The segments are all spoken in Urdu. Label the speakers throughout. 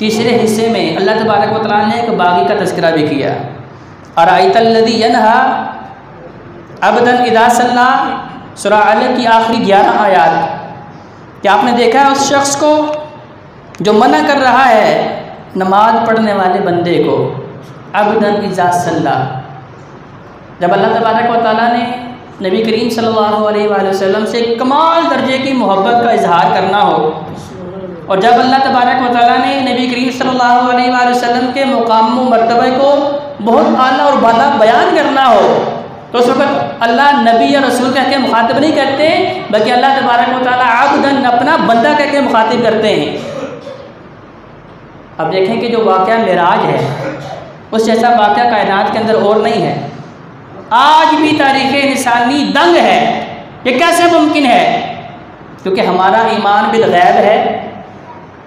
Speaker 1: تیسرے حصے میں اللہ تبارک و تعالیٰ نے ایک باغی کا تذکرہ بھی کیا. ارأیت الذی ینہا عبدا اذا صلی، سورہ علق کی آخری 11 آیات. کیا آپ نے دیکھا ہے اس شخص کو جو منع کر رہا ہے نماز پڑھنے والے بندے کو؟ عبدا اذا صلی. جب اللہ تبارک و تعالیٰ نے نبی کریم صلی اللہ علیہ وآلہ وسلم سے کمال درجے کی محبت کا اظہار کرنا ہو، اور جب اللہ تبارک و تعالیٰ نے نبی کریم صلی اللہ علیہ وآلہ وسلم کے مقام و مرتبہ کو بہت اعلیٰ اور بالا بیان کرنا ہو، تو اس وقت اللہ نبی یا رسول کہہ کے مخاطب نہیں کرتے، بلکہ اللہ تبارک و تعالیٰ عبداً اپنا بندہ کہہ کے مخاطب کرتے ہیں. اب دیکھیں کہ جو واقعہ معراج ہے اس جیسا واقعہ کائنات کے اندر اور نہیں ہے. آج بھی تاریخ انسانی دنگ ہے، یہ کیسے ممکن ہے؟ کیونکہ ہمارا ایمان بالغیب ہے،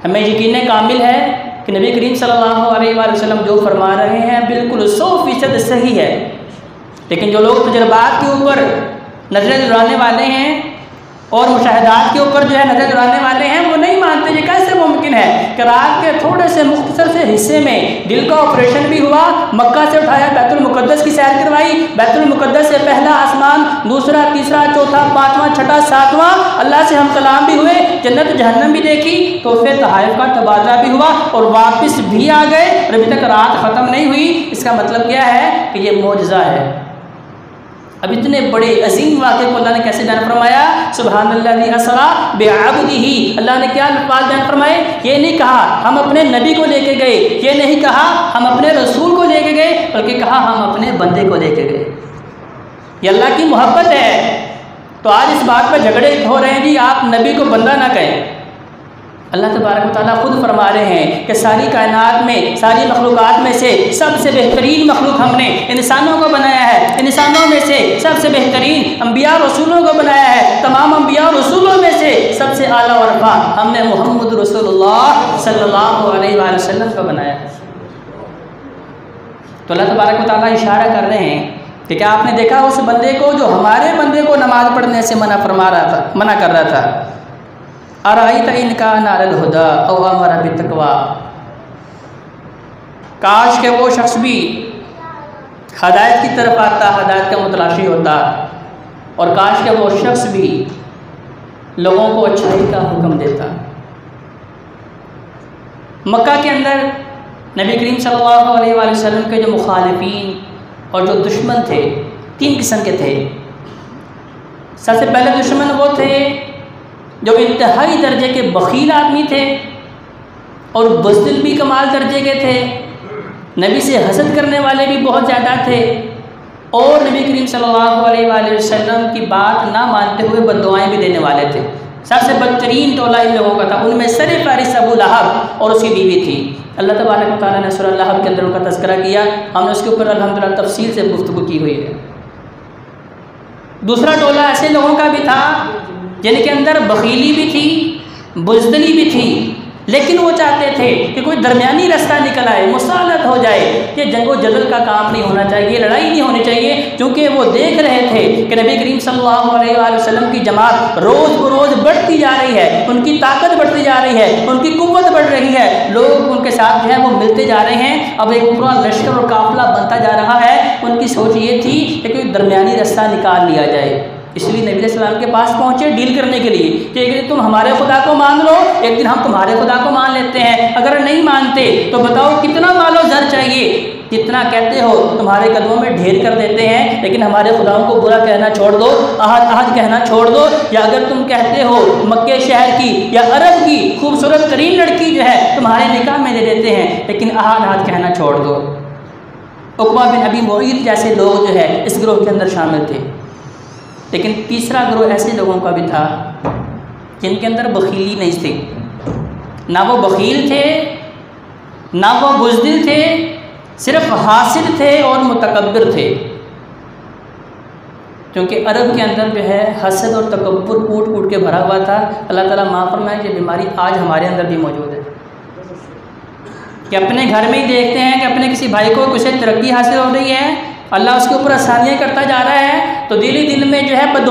Speaker 1: ہمیں یقین کامل ہے کہ نبی کریم صلی اللہ علیہ وآلہ وسلم جو فرما رہے ہیں بالکل 100% صحیح ہے. لیکن جو لوگ تجربات کے اوپر نظریں دوڑانے والے ہیں اور مشاہدات کے اوپر جو ہے نظر دوڑانے والے ہیں، وہ نہیں مانتے یہ کیسے ممکن ہے کہ رات کے تھوڑے سے مختصر سے حصے میں دل کا آپریشن بھی ہوا، مکہ سے اٹھایا بیت المقدس کی سیر کروائی، بیت المقدس سے پہلا آسمان، دوسرا، تیسرا، چوتھا، پانچواں، چھٹا، ساتواں، اللہ سے ہم کلام بھی ہوئے، جنت جہنم بھی دیکھی، تحفے تحائف کا تبادلہ بھی ہوا اور واپس بھی آ گئے، اور ابھی تک رات ختم نہیں ہوئی. اس کا مطلب کیا ہے کہ یہ معجزہ ہے. اب اتنے بڑے عظیم واقعے کو اللہ نے کیسے بیان فرمایا؟ سبحان الذی اسری بعبدہ. اللہ نے کیا الفاظ بیان فرمائے؟ یہ نہیں کہا ہم اپنے نبی کو لے کے گئے، یہ نہیں کہا ہم اپنے رسول کو لے کے گئے، بلکہ کہا ہم اپنے بندے کو لے کے گئے. یہ اللہ کی محبت ہے. تو آج اس بات پہ جھگڑے ہو رہے ہیں جی آپ نبی کو بندہ نہ کہیں. اللہ تبارک و تعالیٰ خود فرما رہے ہیں کہ ساری کائنات میں، ساری مخلوقات میں سے سب سے بہترین مخلوق ہم نے انسانوں کو بنایا ہے. انسانوں میں سے سب سے بہترین انبیاء رسولوں کو بنایا ہے. تمام انبیاء رسولوں میں سے سب سے اعلیٰ و ارفع ہم نے محمد رسول اللہ صلی اللہ علیہ وآلہ وسلم کو بنایا ہے. تو اللہ تبارک و تعالیٰ اشارہ کر رہے ہیں کہ کیا آپ نے دیکھا اس بندے کو جو ہمارے بندے کو نماز پڑھنے سے منع کر رہا تھا؟ ارأیت ان کان علی الہدی او امر بالتقوی. کاش کہ وہ شخص بھی ہدایت کی طرف آتا، ہدایت کا متلاشی ہوتا، اور کاش کہ وہ شخص بھی لوگوں کو اچھائی کا حکم دیتا. مکہ کے اندر نبی کریم صلی اللہ علیہ وآلہ وسلم کے جو مخالفین اور جو دشمن تھے، 3 قسم کے تھے. سب سے پہلے دشمن وہ تھے جو انتہائی درجے کے بخیل آدمی تھے اور بزدل بھی کمال درجے کے تھے، نبی سے حسد کرنے والے بھی بہت زیادہ تھے، اور نبی کریم صلی اللہ علیہ وآلہ وسلم کی بات نہ مانتے ہوئے بد دعائیں بھی دینے والے تھے. سب سے بدترین ٹولہ ان لوگوں کا تھا. ان میں سر فہرست ابو لہب اور اس کی بیوی تھی. اللہ تبارک و تعالیٰ نے سورہ لہب کے اندر ان کا تذکرہ کیا. ہم نے اس کے اوپر الحمدللہ تفصیل سے گفتگو کی ہوئی ہے. دوسرا ٹولہ ایسے لوگوں کا بھی تھا جن کے اندر بخیلی بھی تھی، بزدلی بھی تھی، لیکن وہ چاہتے تھے کہ کوئی درمیانی راستہ نکل آئے، مصالحت ہو جائے. یہ جنگ و جدل کا کام نہیں ہونا چاہیے، لڑائی نہیں ہونی چاہیے، کیونکہ وہ دیکھ رہے تھے کہ نبی کریم صلی اللہ علیہ وآلہ وسلم کی جماعت روز بروز بڑھتی جا رہی ہے، ان کی طاقت بڑھتی جا رہی ہے، ان کی قوت بڑھ رہی ہے، لوگ ان کے ساتھ جو ہے وہ ملتے جا رہے ہیں. اب ایک پورا لشکر اور قافلہ بنتا جا رہا ہے. ان کی سوچ یہ تھی کہ کوئی درمیانی راستہ نکال لیا جائے. اس لیے نبی علیہ السلام کے پاس پہنچے ڈیل کرنے کے لیے کہ ایک دن تم ہمارے خدا کو مان لو، ایک دن ہم تمہارے خدا کو مان لیتے ہیں. اگر نہیں مانتے تو بتاؤ کتنا مال و زر چاہیے، جتنا کہتے ہو تمہارے قدموں میں ڈھیر کر دیتے ہیں، لیکن ہمارے خداؤں کو برا کہنا چھوڑ دو، احد کہنا چھوڑ دو. یا اگر تم کہتے ہو مکے شہر کی یا عرب کی خوبصورت ترین لڑکی جو ہے تمہارے نکاح میں دے دیتے ہیں، لیکن احد کہنا چھوڑ دو. عقبہ بن ابی معیط جیسے لوگ جو ہے اس گروہ کے اندر شامل تھے. لیکن تیسرا گروہ ایسے لوگوں کا بھی تھا جن کے اندر بخیلی نہیں تھی. نہ وہ بخیل تھے، نہ وہ بزدل تھے، صرف حاسد تھے اور متکبر تھے. کیونکہ عرب کے اندر جو ہے حسد اور تکبر کوٹ کوٹ کے بھرا ہوا تھا. اللہ تعالیٰ معاف فرمائے یہ بیماری آج ہمارے اندر بھی موجود ہے کہ اپنے گھر میں ہی دیکھتے ہیں کہ اپنے کسی بھائی کو کچھ ترقی حاصل ہو رہی ہے، اللہ اس کے اوپر آسانیاں کرتا جا رہا ہے، تو دل ہی دل میں جو ہے بد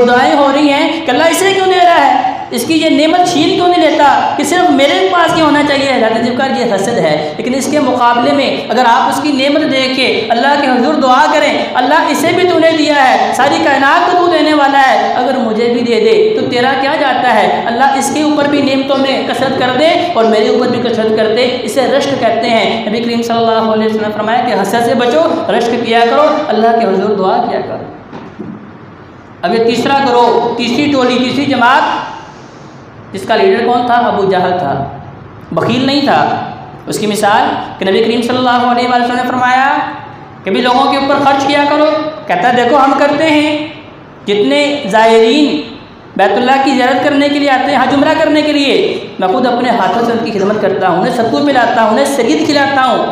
Speaker 1: دعائیں ہو رہی ہیں کہ اللہ اسے کیوں دے رہا ہے، اس کی یہ نعمت چھین کیوں نہیں لیتا کہ صرف میرے پاس کیا ہونا چاہیے؟ حضرت ذوالفقار یہ حسد ہے، لیکن اس کے مقابلے میں اگر آپ اس کی نعمت دیکھ کے اللہ کے حضور دعا کریں، اللہ اسے بھی تو نے دیا ہے، ساری کائنات کو تو دینے والا ہے، اگر مجھے بھی دے دے تو تیرا کیا جاتا ہے؟ اللہ اس کے اوپر بھی نعمتوں میں کثرت کر دے اور میرے اوپر بھی کثرت کر دے۔ اسے رشک کہتے ہیں۔ نبی کریم صلی اللہ علیہ وسلم نے فرمایا کہ حسد سے بچو، رشک کیا کرو، اللہ کے حضور دعا کیا کرو۔ اب یہ تیسرا گروہ، تیسری ٹولی، تیسری جماعت، جس کا لیڈر کون تھا؟ ابو جہل تھا، بخیل نہیں تھا۔ اس کی مثال کہ نبی کریم صلی اللہ علیہ وسلم نے فرمایا کہ بھی لوگوں کے اوپر خرچ کیا کرو، کہتا ہے دیکھو ہم کرتے ہیں، جتنے زائرین بیت اللہ کی زیارت کرنے کے لیے آتے ہیں، حج عمرہ کرنے کے لیے، میں خود اپنے ہاتھوں سے ان کی خدمت کرتا ہوں، انہیں ستو پلاتا ہوں، انہیں سید کھلاتا ہوں،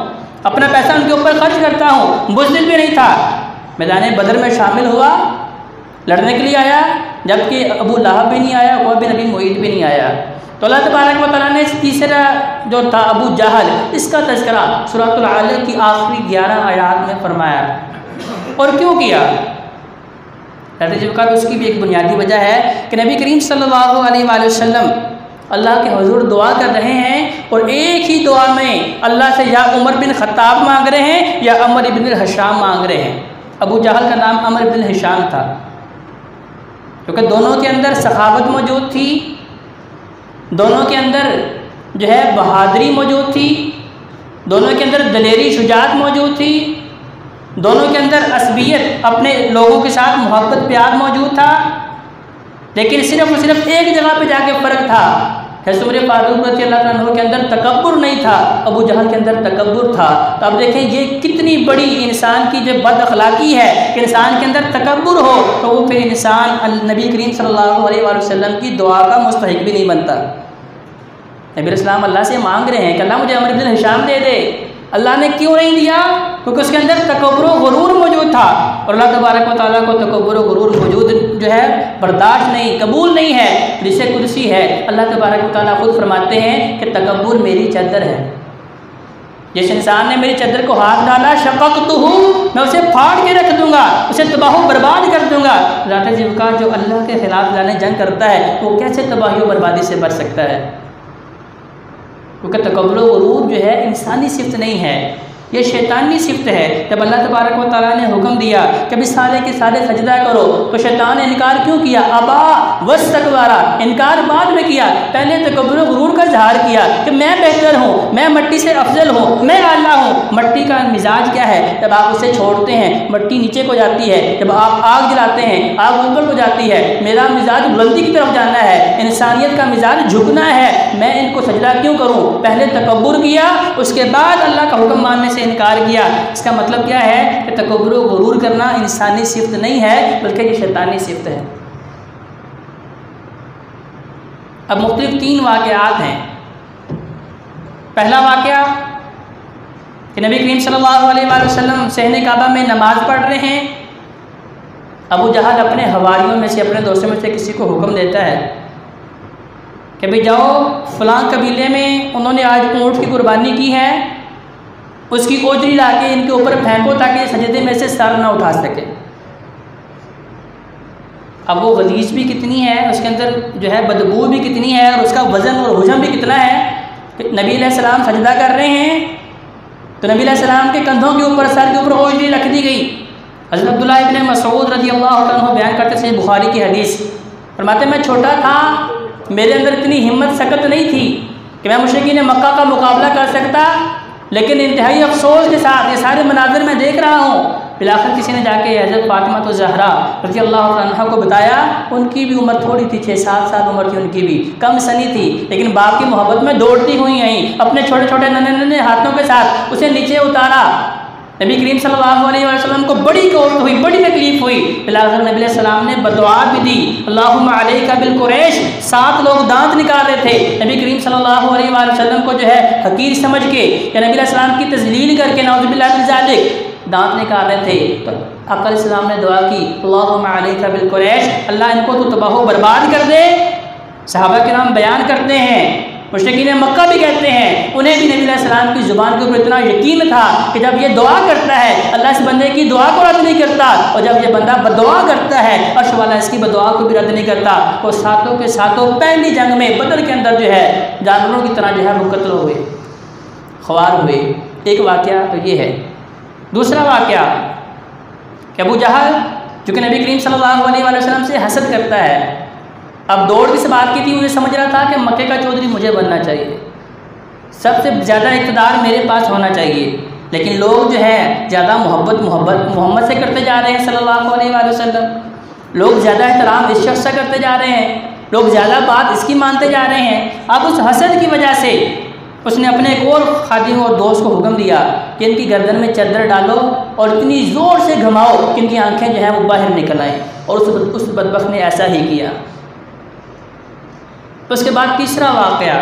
Speaker 1: اپنا پیسہ ان کے اوپر خرچ کرتا ہوں۔ بزدل بھی نہیں تھا، میدان بدر میں شامل ہوا، لڑنے کے لیے آیا، جبکہ ابو لہب بھی نہیں آیا، وہ بھی نبی معید بھی نہیں آیا۔ تو اللہ تبارک و تعالیٰ نے اس تیسرا جو تھا ابو جہل، اس کا تذکرہ سورۃ العلق کی آخری 11 آیات میں فرمایا۔ اور کیوں کیا؟ اس کی بھی ایک بنیادی وجہ ہے کہ نبی کریم صلی اللہ علیہ وآلہ وسلم اللہ کے حضور دعا کر رہے ہیں اور ایک ہی دعا میں اللہ سے یا عمر بن خطاب مانگ رہے ہیں یا عمر بن الحشام مانگ رہے ہیں۔ ابو جہل کا نام عمر بن الحشام تھا، کیونکہ دونوں کے اندر سخاوت موجود تھی، دونوں کے اندر جو ہے بہادری موجود تھی، دونوں کے اندر دلیری شجاعت موجود تھی، دونوں کے اندر عصبیت، اپنے لوگوں کے ساتھ محبت پیار موجود تھا، لیکن صرف اور صرف ایک جگہ پہ جا کے فرق تھا۔ حضرت عمر فاروق رضی اللہ عنہ کے اندر تکبر نہیں تھا، ابو جہل کے اندر تکبر تھا۔ تو اب دیکھیں یہ کتنی بڑی انسان کی جو بد اخلاقی ہے کہ انسان کے اندر تکبر ہو تو وہ پھر انسان نبی کریم صلی اللہ علیہ وآلہ وسلم کی دعا کا مستحق بھی نہیں بنتا۔ نبی السلام اللہ سے مانگ رہے ہیں کہ اللہ مجھے عمر بن الحشام دے دے، اللہ نے کیوں نہیں دیا؟ کیونکہ اس کے اندر تکبر و غرور موجود تھا، اور اللہ تبارک و تعالیٰ کو تکبر و غرور موجود جو ہے برداشت نہیں، قبول نہیں ہے۔ حدیث قدسی ہے، اللہ تبارک و تعالیٰ خود فرماتے ہیں کہ تکبر میری چادر ہے، جس انسان نے میری چادر کو ہاتھ ڈالا شققتہ، میں اسے پھاڑ کے رکھ دوں گا، اسے تباہ و برباد کر دوں گا۔ ذات ذوالفقار جو اللہ کے خلاف جانے جنگ کرتا ہے وہ کیسے تباہی و بربادی سے بچ سکتا ہے؟ کیونکہ تکبر و غرور جو ہے انسانی صفت نہیں ہے، یہ شیطانی صفت ہے۔ جب اللہ تبارک و تعالیٰ نے حکم دیا کہ بھی سارے کے سارے سجدہ کرو تو شیطان نے انکار کیوں کیا؟ ابا واستکبارا، انکار بعد میں کیا، پہلے تکبر و غرور کا اظہار کیا کہ میں بہتر ہوں، میں مٹی سے افضل ہوں، میں اعلیٰ ہوں۔ مٹی کا مزاج کیا ہے؟ جب آپ اسے چھوڑتے ہیں مٹی نیچے کو جاتی ہے، جب آپ آگ جلاتے ہیں آگ اوپر کو جاتی ہے۔ میرا مزاج بلندی کی طرف جانا ہے، انسانیت کا مزاج جھکنا ہے، میں ان کو سجدہ کیوں کروں؟ پہلے تکبر کیا، اس کے بعد اللہ کا حکم ماننے سے انکار کیا۔ اس کا مطلب کیا ہے کہ تکبر و غرور کرنا انسانی صفت نہیں ہے بلکہ یہ شیطانی صفت ہے۔ اب مختلف 3 واقعات ہیں۔ پہلا واقعہ کہ نبی کریم صلی اللہ علیہ وآلہ وسلم صحن کعبہ میں نماز پڑھ رہے ہیں، ابو جہل اپنے حواریوں میں سے، اپنے دوستوں میں سے کسی کو حکم دیتا ہے کہ بھی جاؤ فلاں قبیلے میں انہوں نے آج اونٹ کی قربانی کی ہے، اس کی اوجری لا کے ان کے اوپر پھینکو تاکہ سجدے میں سے سر نہ اٹھا سکے۔ اب وہ غلیظ بھی کتنی ہے، اس کے اندر جو ہے بدبو بھی کتنی ہے، اور اس کا وزن اور حجم بھی کتنا ہے کہ نبی علیہ السلام سجدہ کر رہے ہیں تو نبی علیہ السلام کے کندھوں کے اوپر، سر کے اوپر اوجری رکھ دی گئی۔ حضرت عبداللہ ابن مسعود رضی اللہ عنہ بیان کرتے صحیح بخاری کی حدیث، فرماتے میں چھوٹا تھا، میرے اندر اتنی ہمت سکت نہیں تھی کہ میں مشرکین مکہ کا مقابلہ کر سکتا، لیکن انتہائی افسوس کے ساتھ یہ سارے مناظر میں دیکھ رہا ہوں۔ بالآخر کسی نے جا کے حضرت فاطمہ الزہرا رضی اللہ عنہا کو بتایا، ان کی بھی عمر تھوڑی تھی، 6-7 سال عمر تھی، ان کی بھی کم سنی تھی، لیکن باپ کی محبت میں دوڑتی ہوئی آئیں، اپنے چھوٹے چھوٹے ننھے ہاتھوں کے ساتھ اسے نیچے اتارا۔ نبی کریم صلی اللہ علیہ وسلم کو بڑی قوت ہوئی، بڑی تکلیف ہوئی۔ بالآخر نبی علیہ السلام نے بدعا بھی دی، اللہم علیک بالقریش۔ 7 لوگ دانت نکال رہے تھے، نبی کریم صلی اللہ علیہ وسلم کو جو ہے حقیر سمجھ کے یا نبی علیہ السلام کی تذلیل کر کے نعوذ باللہ من ذالک دانت نکال رہے تھے، تو آقا علیہ السلام نے دعا کی، اللہم علیک بالقریش، اللہ ان کو تو تباہ و برباد کر دے۔ صحابہ کرام بیان کرتے ہیں مشرکین مکہ بھی کہتے ہیں انہیں بھی نبی علیہ السلام کی زبان کے اوپر اتنا یقین تھا کہ جب یہ دعا کرتا ہے اللہ اس بندے کی دعا کو رد نہیں کرتا، اور جب یہ بندہ بدعا کرتا ہے عرش والا اس کی بدعا کو بھی رد نہیں کرتا۔ وہ ساتوں کے ساتوں پہلی جنگ میں بدر کے اندر جو ہے جانوروں کی طرح جو ہے وہ قتل ہوئے، خوار ہوئے۔ ایک واقعہ تو یہ ہے۔ دوسرا واقعہ کہ ابو جہل جو کہ نبی کریم صلی اللہ علیہ وسلم سے حسد کرتا ہے، اب دوڑ کس بات کی تھی؟ انہیں سمجھ رہا تھا کہ مکے کا چودھری مجھے بننا چاہیے، سب سے زیادہ اقتدار میرے پاس ہونا چاہیے، لیکن لوگ جو ہے زیادہ محبت محمد سے کرتے جا رہے ہیں صلی اللہ علیہ وسلم، لوگ زیادہ احترام اس شخص سے کرتے جا رہے ہیں، لوگ زیادہ بات اس کی مانتے جا رہے ہیں۔ اب اس حسد کی وجہ سے اس نے اپنے ایک اور خادم اور دوست کو حکم دیا کہ ان کی گردن میں چادر ڈالو اور اتنی زور سے گھماؤ کہ ان کی آنکھیں جو ہیں وہ باہر نکل آئیں، اور اس بدبخت نے ایسا ہی کیا۔ اس کے بعد تیسرا واقعہ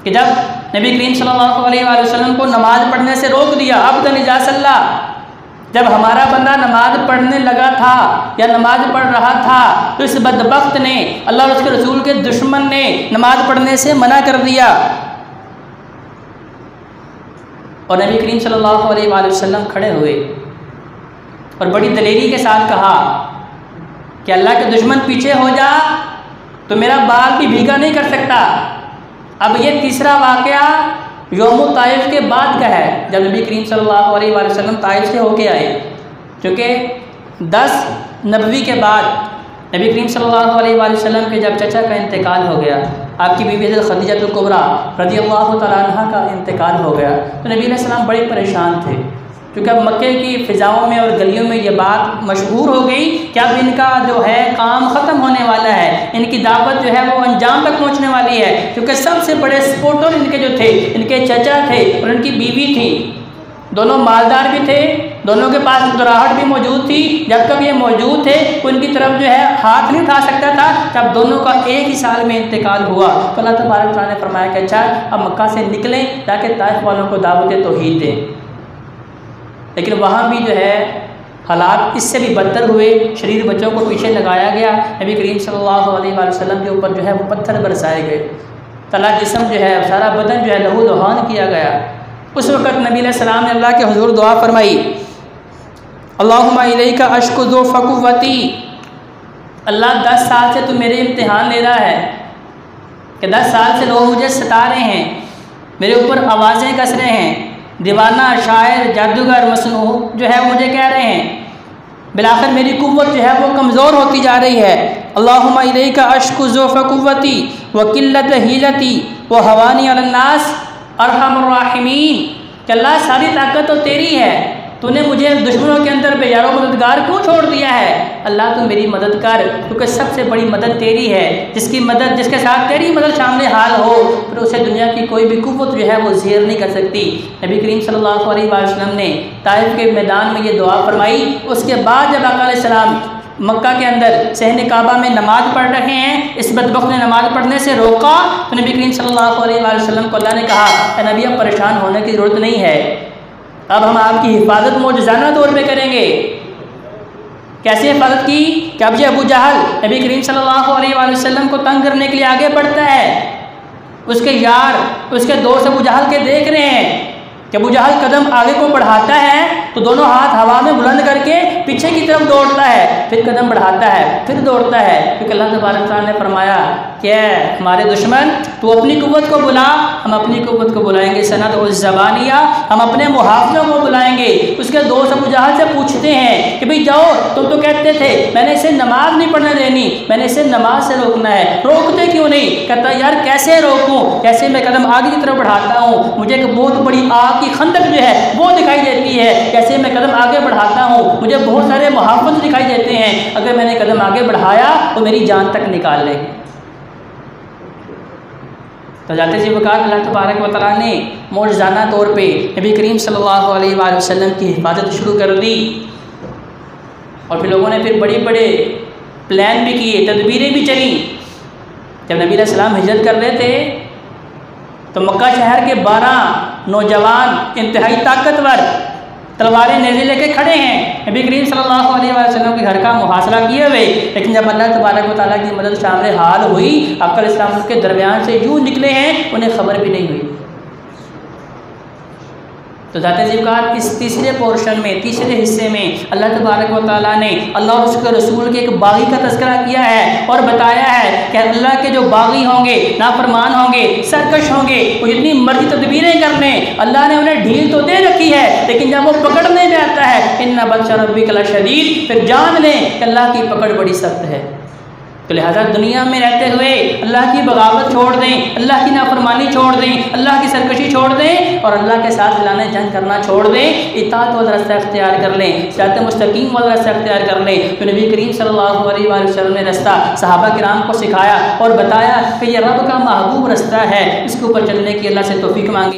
Speaker 1: کہ جب نبی کریم صلی اللہ علیہ وسلم کو نماز پڑھنے سے روک دیا، عبد نجاس اللہ، جب ہمارا بندہ نماز پڑھنے لگا تھا یا نماز پڑھ رہا تھا تو اس بدبخت نے، اللہ اور اس کے رسول کے دشمن نے نماز پڑھنے سے منع کر دیا، اور نبی کریم صلی اللہ علیہ وسلم کھڑے ہوئے اور بڑی دلیری کے ساتھ کہا کہ اللہ کے دشمن پیچھے ہو جا تو میرا بال بھی بھیگا نہیں کر سکتا۔ اب یہ تیسرا واقعہ یوم طائف کے بعد کا ہے، جب نبی کریم صلی اللہ علیہ وسلم طائف سے ہو کے آئے، چونکہ 10 نبوی کے بعد نبی کریم صلی اللہ علیہ وسلم کے جب چچا کا انتقال ہو گیا، آپ کی بیوی حضرت خدیجہ الکبریٰ رضی اللہ تعالیٰ عنہ کا انتقال ہو گیا، تو نبی علیہ السلام بڑے پریشان تھے، کیونکہ اب مکے کی فضاؤں میں اور گلیوں میں یہ بات مشہور ہو گئی کہ اب ان کا جو ہے کام ختم ہونے والا ہے، ان کی دعوت جو ہے وہ انجام تک پہنچنے والی ہے، کیونکہ سب سے بڑے سپورٹر ان کے جو تھے ان کے چچا تھے اور ان کی بیوی تھی، دونوں مالدار بھی تھے، دونوں کے پاس دراہٹ بھی موجود تھی، جب تک یہ موجود تھے تو ان کی طرف جو ہے ہاتھ نہیں اٹھا سکتا تھا۔ جب دونوں کا ایک ہی سال میں انتقال ہوا تو اللہ تبارک تعالیٰ نے فرمایا کہ اچھا اب مکہ سے نکلیں تاکہ طائف والوں کو دعوت توحید دیں، لیکن وہاں بھی جو ہے حالات اس سے بھی بدتر ہوئے، شریر بچوں کو پیچھے لگایا گیا، نبی کریم صلی اللہ علیہ وسلم کے اوپر جو ہے وہ پتھر برسائے گئے، تلا جسم جو ہے سارا بدن جو ہے لہو لہان کیا گیا۔ اس وقت نبی علیہ السلام نے اللہ کے حضور دعا فرمائی، اللہم الیک اشکو ذو فقوتی، اللہ 10 سال سے تو میرے امتحان لے رہا ہے کہ 10 سال سے لوگ مجھے ستا رہے ہیں، میرے اوپر آوازیں کس رہے ہیں، دیوانہ، شاعر، جادوگر، مصنوع جو ہے مجھے کہہ رہے ہیں، بالآخر میری قوت جو ہے وہ کمزور ہوتی جا رہی ہے۔ اللہم الیک اشکو ضعف قوتی وقلت حیلتی وہوانی علی الناس ارحم الراحمین، کہ اللہ ساری طاقت تو تیری ہے، تو نے مجھے دشمنوں کے اندر بے یار و مددگار کیوں چھوڑ دیا ہے؟ اللہ تو میری مدد کر، کیونکہ سب سے بڑی مدد تیری ہے، جس کی مدد، جس کے ساتھ تیری مدد شامل حال ہو پھر اسے دنیا کی کوئی بھی قوت جو ہے وہ زیر نہیں کر سکتی۔ نبی کریم صلی اللہ علیہ وسلم نے طائف کے میدان میں یہ دعا فرمائی۔ اس کے بعد جب آقا علیہ السلام مکہ کے اندر صحن کعبہ میں نماز پڑھ رہے ہیں، اس بدبخت نے نماز پڑھنے سے روکا تو نبی کریم صلی اللہ علیہ وسلم کو اللہ نے کہا اے نبی اب پریشان ہونے کی ضرورت نہیں ہے، اب ہم آپ کی حفاظت معجزانہ طور پہ کریں گے۔ کیسے حفاظت کی کہ اب یہ ابو جہل نبی کریم صلی اللہ علیہ وسلم کو تنگ کرنے کے لیے آگے بڑھتا ہے، اس کے یار، اس کے دوست ابو جہل کے دیکھ رہے ہیں کہ ابو جہل قدم آگے کو بڑھاتا ہے تو دونوں ہاتھ ہوا میں بلند کر کے پیچھے کی طرف دوڑتا ہے، پھر قدم بڑھاتا ہے، پھر دوڑتا ہے، کیونکہ اللہ تبارک تعالیٰ نے فرمایا کہ ہمارے دشمن تو اپنی قوت کو بلا، ہم اپنی قوت کو بلائیں گے، سند الزبانیہ، ہم اپنے محافظوں کو بلائیں گے۔ اس کے دوست ابو جہل سے پوچھتے ہیں کہ بھئی جاؤ، تم تو کہتے تھے میں نے اسے نماز نہیں پڑھنے دینی، میں نے اسے نماز سے روکنا ہے، روکتے کیوں نہیں؟ کہتا یار کیسے روکوں، کیسے میں قدم آگے کی طرف بڑھاتا ہوں، مجھے ایک بہت بڑی آگ کی خندق جو ہے وہ دکھائی دیتی ہے، کیسے میں قدم آگے بڑھاتا ہوں، مجھے بہت سارے محافظ دکھائی دیتے ہیں، اگر میں نے قدم آگے بڑھایا تو میری جان تک نکال لیں گے۔ تو جاتے جی وقار اللہ تبارک و تعالیٰ نے معجزانہ طور پہ نبی کریم صلی اللہ علیہ وآلہ وسلم کی حفاظت شروع کر دی، اور پھر لوگوں نے پھر بڑے بڑے پلان بھی کیے، تدبیریں بھی چلیں۔ جب نبی علیہ السلام ہجرت کر رہے تھے تو مکہ شہر کے 12 نوجوان انتہائی طاقتور تلواریں نیزے لے کے کھڑے ہیں، نبی کریم صلی اللہ علیہ وسلم کے گھر کا محاصرہ کیے ہوئے، لیکن جب اللہ تبارک و تعالیٰ کی مدد شامل حال ہوئی، آقا علیہ السلام کے درمیان سے یوں نکلے ہیں انہیں خبر بھی نہیں ہوئی۔ تو ذات ذوالقار اس تیسرے پورشن میں، تیسرے حصے میں اللہ تبارک و تعالیٰ نے اللہ اور اس کے رسول کے ایک باغی کا تذکرہ کیا ہے اور بتایا ہے کہ اللہ کے جو باغی ہوں گے، نافرمان ہوں گے، سرکش ہوں گے، وہ جتنی مرضی تدبیریں کر لیں، اللہ نے انہیں ڈھیل تو دے رکھی ہے، لیکن جب وہ پکڑنے میں آتا ہے ان بطش ربک لشدید، پھر جان لیں کہ اللہ کی پکڑ بڑی سخت ہے۔ تو لہٰذا دنیا میں رہتے ہوئے اللہ کی بغاوت چھوڑ دیں، اللہ کی نافرمانی چھوڑ دیں، اللہ کی سرکشی چھوڑ دیں اور اللہ کے ساتھ اعلان جنگ کرنا چھوڑ دیں، اطاعت والا راستہ اختیار کر لیں، صراط مستقیم والا راستہ اختیار کر لیں۔ تو نبی کریم صلی اللہ علیہ وآلہ وسلم نے راستہ صحابہ کرام کو سکھایا اور بتایا کہ یہ رب کا محبوب راستہ ہے، اس کے اوپر چلنے کی اللہ سے توفیق مانگی۔